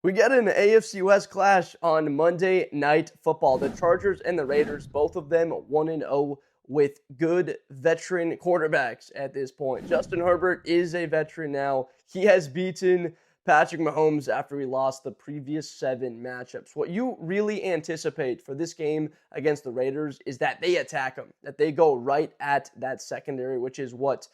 We get an AFC West clash on Monday Night Football. The Chargers and the Raiders, both of them 1-0 with good veteran quarterbacks at this point. Justin Herbert is a veteran now. He has beaten Patrick Mahomes after he lost the previous 7 matchups. What you really anticipate for this game against the Raiders is that they attack him, that they go right at that secondary, which is what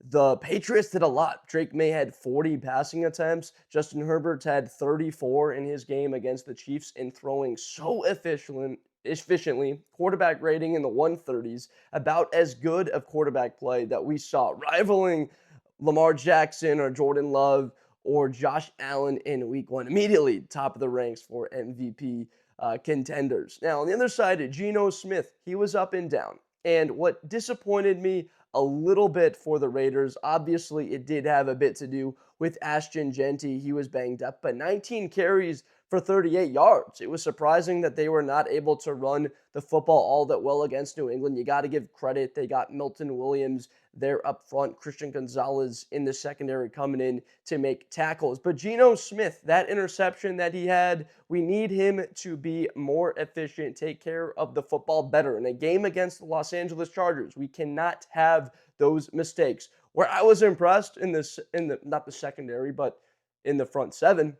the Patriots did a lot. Drake May had 40 passing attempts. Justin Herbert had 34 in his game against the Chiefs and throwing so efficiently. Quarterback rating in the 130s, about as good of quarterback play that we saw, rivaling Lamar Jackson or Jordan Love or Josh Allen in week 1. Immediately top of the ranks for MVP contenders. Now, on the other side, Geno Smith, he was up and down. And what disappointed me a little bit for the Raiders, obviously it did have a bit to do with Ashton, Jeanty. He was banged up, but 19 carries for 38 yards. It was surprising that they were not able to run the football all that well against New England. You got to give credit. They got Milton Williams there up front, Christian Gonzalez in the secondary coming in to make tackles. But Geno Smith, that interception that he had, we need him to be more efficient, take care of the football better. In a game against the Los Angeles Chargers, we cannot have those mistakes. Where I was impressed in the not the secondary, but in the front 7,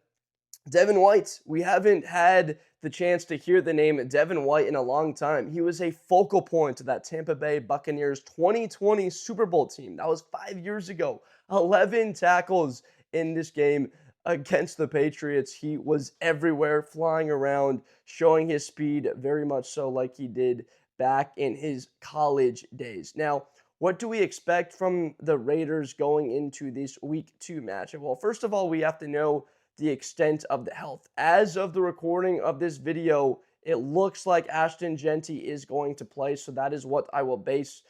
Devin White. We haven't had the chance to hear the name Devin White in a long time. He was a focal point of that Tampa Bay Buccaneers 2020 Super Bowl team. That was 5 years ago. 11 tackles in this game against the Patriots. He was everywhere, flying around, showing his speed very much so like he did back in his college days. Now, what do we expect from the Raiders going into this week 2 matchup? Well, first of all, we have to know the extent of the health. As of the recording of this video, it looks like Ashton Jeanty is going to play, so that is what I will base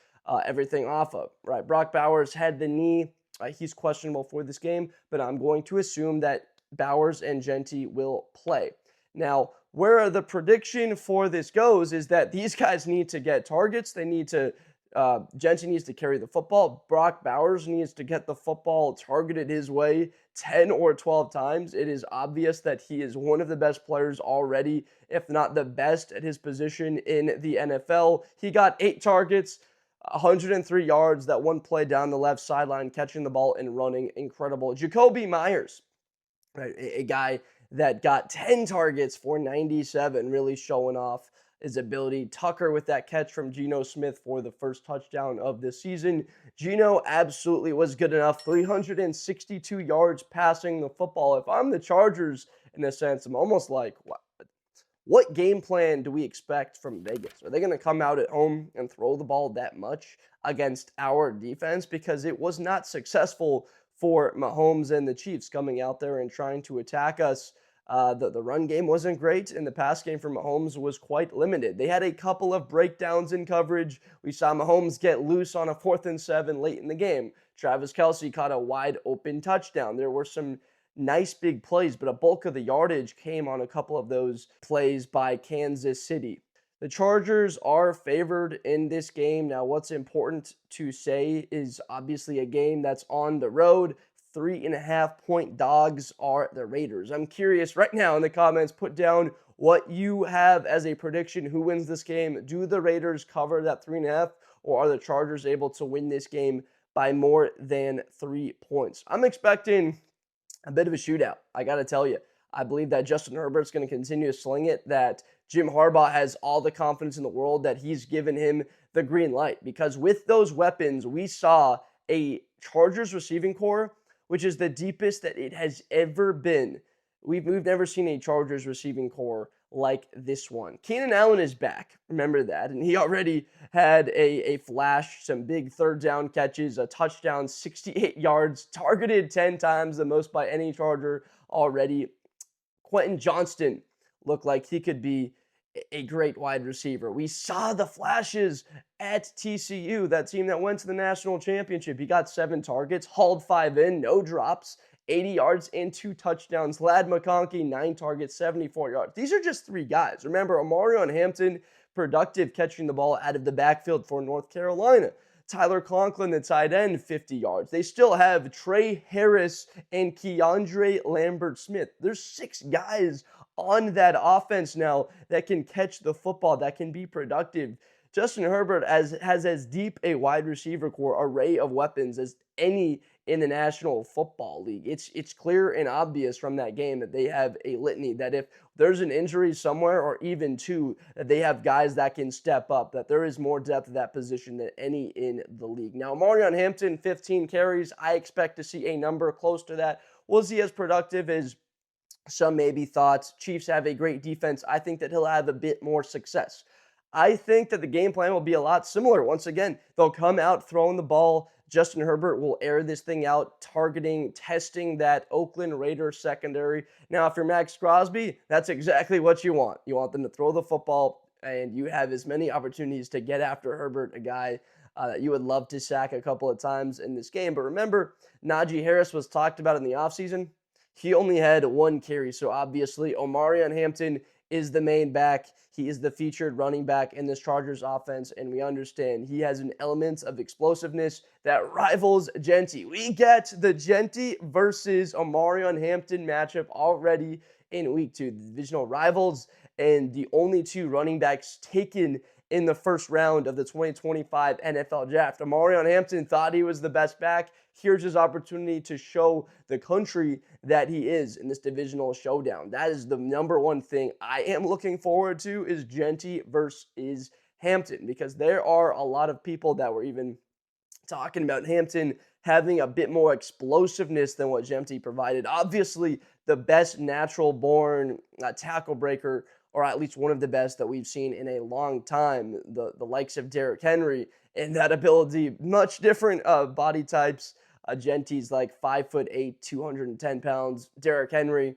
everything off of. Right, Brock Bowers had the knee. He's questionable for this game, but I'm going to assume that Bowers and Jeanty will play. Now, where the prediction for this goes is that these guys need to get targets. They need to Jeanty needs to carry the football. Brock Bowers needs to get the football targeted his way 10 or 12 times. It is obvious that he is one of the best players already, if not the best at his position in the NFL. He got 8 targets, 103 yards, that one play down the left sideline, catching the ball and running. Incredible. Jacoby Myers, right, a guy that got 10 targets for 97, really showing off his ability. Tucker with that catch from Geno Smith for the first touchdown of the season. Geno absolutely was good enough. 362 yards passing the football. If I'm the Chargers, in a sense, I'm almost like, what game plan do we expect from Vegas? Are they going to come out at home and throw the ball that much against our defense? Because it was not successful for Mahomes and the Chiefs coming out there and trying to attack us. The run game wasn't great, and the pass game for Mahomes was quite limited. They had a couple of breakdowns in coverage. We saw Mahomes get loose on a 4th and 7 late in the game. Travis Kelce caught a wide open touchdown. There were some nice big plays, but a bulk of the yardage came on a couple of those plays by Kansas City. The Chargers are favored in this game. Now, what's important to say is obviously a game that's on the road. 3.5-point dogs are the Raiders. I'm curious right now in the comments, put down what you have as a prediction. Who wins this game? Do the Raiders cover that 3.5, or are the Chargers able to win this game by more than 3 points? I'm expecting a bit of a shootout. I got to tell you, I believe that Justin Herbert's going to continue to sling it, that Jim Harbaugh has all the confidence in the world, that he's given him the green light. Because with those weapons, we saw a Chargers receiving core which is the deepest that it has ever been. We've never seen a Chargers receiving core like this one. Keenan Allen is back, remember that, and he already had a flash, some big 3rd down catches, a touchdown, 68 yards, targeted 10 times, the most by any Charger already. Quentin Johnston looked like he could be a great wide receiver. We saw the flashes at TCU, that team that went to the national championship. He got 7 targets, hauled 5 in, no drops, 80 yards and 2 touchdowns. Lad McConkey, 9 targets, 74 yards. These are just 3 guys. Remember, Omarion Hampton, productive catching the ball out of the backfield for North Carolina. Tyler Conklin, the tight end, 50 yards. They still have Trey Harris and Keandre Lambert-Smith. There's 6 guys on that offense now that can catch the football, that can be productive. Justin Herbert has as deep a wide receiver core array of weapons as any in the National Football League. It's clear and obvious from that game that they have a litany, that if there's an injury somewhere or even two, that they have guys that can step up, that there is more depth at that position than any in the league. Now, Omarion Hampton, 15 carries. I expect to see a number close to that. Was he as productive as some maybe thought? Chiefs have a great defense. I think that he'll have a bit more success. I think that the game plan will be a lot similar. Once again, they'll come out throwing the ball. Justin Herbert will air this thing out, targeting, testing that Oakland Raiders secondary. Now, if you're Max Crosby, that's exactly what you want. You want them to throw the football, and you have as many opportunities to get after Herbert, a guy that you would love to sack a couple of times in this game. But remember, Najee Harris was talked about in the offseason. He only had 1 carry, so obviously Omarion Hampton is the main back. He is the featured running back in this Chargers offense, and we understand he has an element of explosiveness that rivals Jeanty. We get the Jeanty versus Omarion Hampton matchup already in week 2. The divisional rivals and the only 2 running backs taken in the first round of the 2025 NFL Draft. Omarion Hampton thought he was the best back. Here's his opportunity to show the country that he is in this divisional showdown. That is the number one thing I am looking forward to, is Jeanty versus Hampton, because there are a lot of people that were even talking about Hampton having a bit more explosiveness than what Jeanty provided. Obviously, the best natural-born tackle breaker, or at least one of the best that we've seen in a long time, the likes of Derrick Henry, and that ability, much different body types. Jeanty's like 5'8", 210 pounds. Derrick Henry,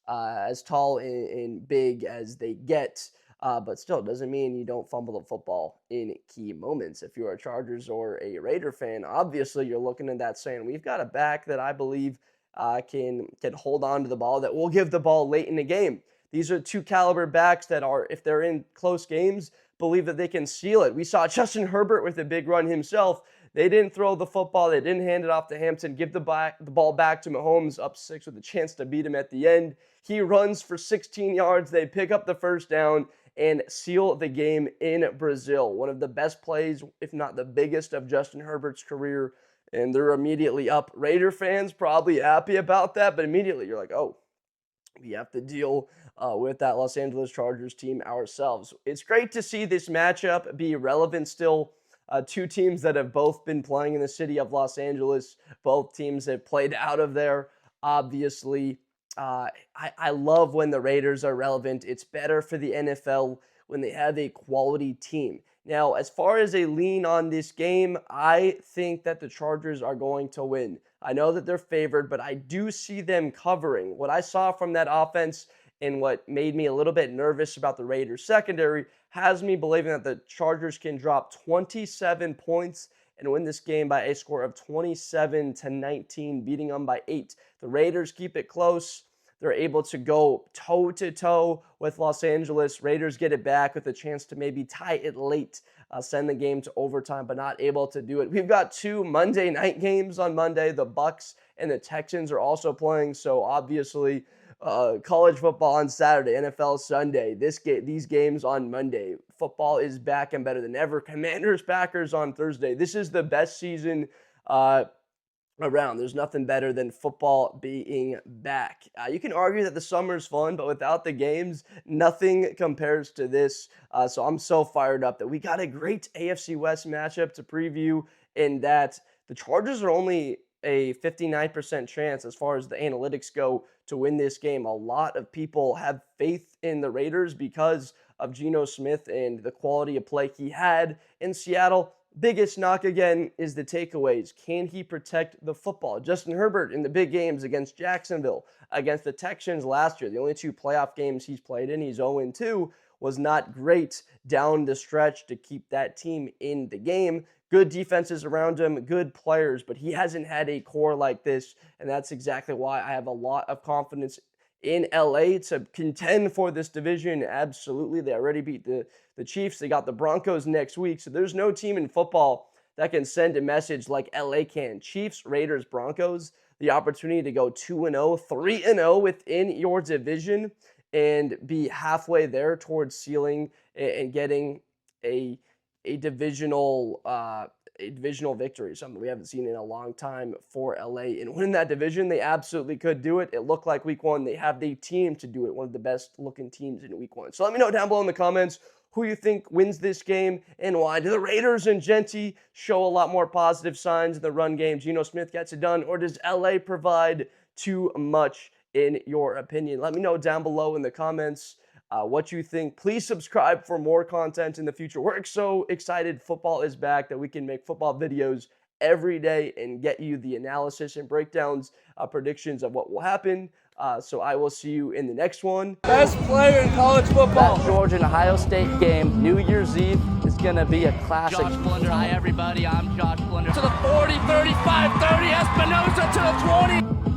as tall and big as they get, but still doesn't mean you don't fumble the football in key moments. If you're a Chargers or a Raider fan, obviously you're looking at that saying, we've got a back that I believe can hold on to the ball, that will give the ball late in the game. These are 2 caliber backs that are, if they're in close games, believe that they can seal it. We saw Justin Herbert with a big run himself. They didn't throw the football. They didn't hand it off to Hampton, give the ball back to Mahomes, up 6 with a chance to beat him at the end. He runs for 16 yards. They pick up the first down and seal the game in Brazil. One of the best plays, if not the biggest, of Justin Herbert's career. And they're immediately up. Raider fans probably happy about that, but immediately you're like, oh, we have to deal with that Los Angeles Chargers team ourselves. It's great to see this matchup be relevant still. 2 teams that have both been playing in the city of Los Angeles. Both teams have played out of there, obviously. I love when the Raiders are relevant. It's better for the NFL when they have a quality team. Now, as far as a lean on this game, I think that the Chargers are going to win. I know that they're favored, but I do see them covering. What I saw from that offense and what made me a little bit nervous about the Raiders secondary has me believing that the Chargers can drop 27 points and win this game by a score of 27-19, beating them by 8. The Raiders keep it close. They're able to go toe-to-toe with Los Angeles. Raiders get it back with a chance to maybe tie it late, send the game to overtime, but not able to do it. We've got 2 Monday night games on Monday. The Bucs and the Texans are also playing, so obviously college football on Saturday, NFL Sunday, these games on Monday. Football is back and better than ever. Commanders, Packers on Thursday. This is the best season around. There's nothing better than football being back. You can argue that the summer's fun, but without the games, nothing compares to this. So I'm so fired up that we got a great AFC West matchup to preview, in that the Chargers are only a 59% chance as far as the analytics go to win this game. A lot of people have faith in the Raiders because of Geno Smith and the quality of play he had in Seattle. Biggest knock again is the takeaways. Can he protect the football? Justin Herbert in the big games against Jacksonville, against the Texans last year, the only 2 playoff games he's played in, he's 0-2, was not great down the stretch to keep that team in the game. Good defenses around him, good players, but he hasn't had a core like this, and that's exactly why I have a lot of confidence in LA to contend for this division. Absolutely. They already beat the Chiefs. They got the Broncos next week, so there's no team in football that can send a message like LA can. Chiefs, Raiders, Broncos, the opportunity to go 2-0, 3-0 within your division and be halfway there towards sealing and getting a divisional victory, something we haven't seen in a long time for LA. And winning that division, they absolutely could do it. It looked like week one. They have the team to do it, one of the best looking teams in week one. So let me know down below in the comments who you think wins this game and why. Do the Raiders and Jeanty show a lot more positive signs in the run game? Geno Smith gets it done, or does LA provide too much in your opinion? Let me know down below in the comments what you think. Please subscribe for more content in the future. We're so excited football is back that we can make football videos every day and get you the analysis and breakdowns, predictions of what will happen. So I will see you in the next one. Best player in college football. That Georgia and Ohio State game, New Year's Eve, is going to be a classic. Josh Blunder, hi everybody, I'm Josh Blunder. To the 40, 35, 30, Espinosa to the 20.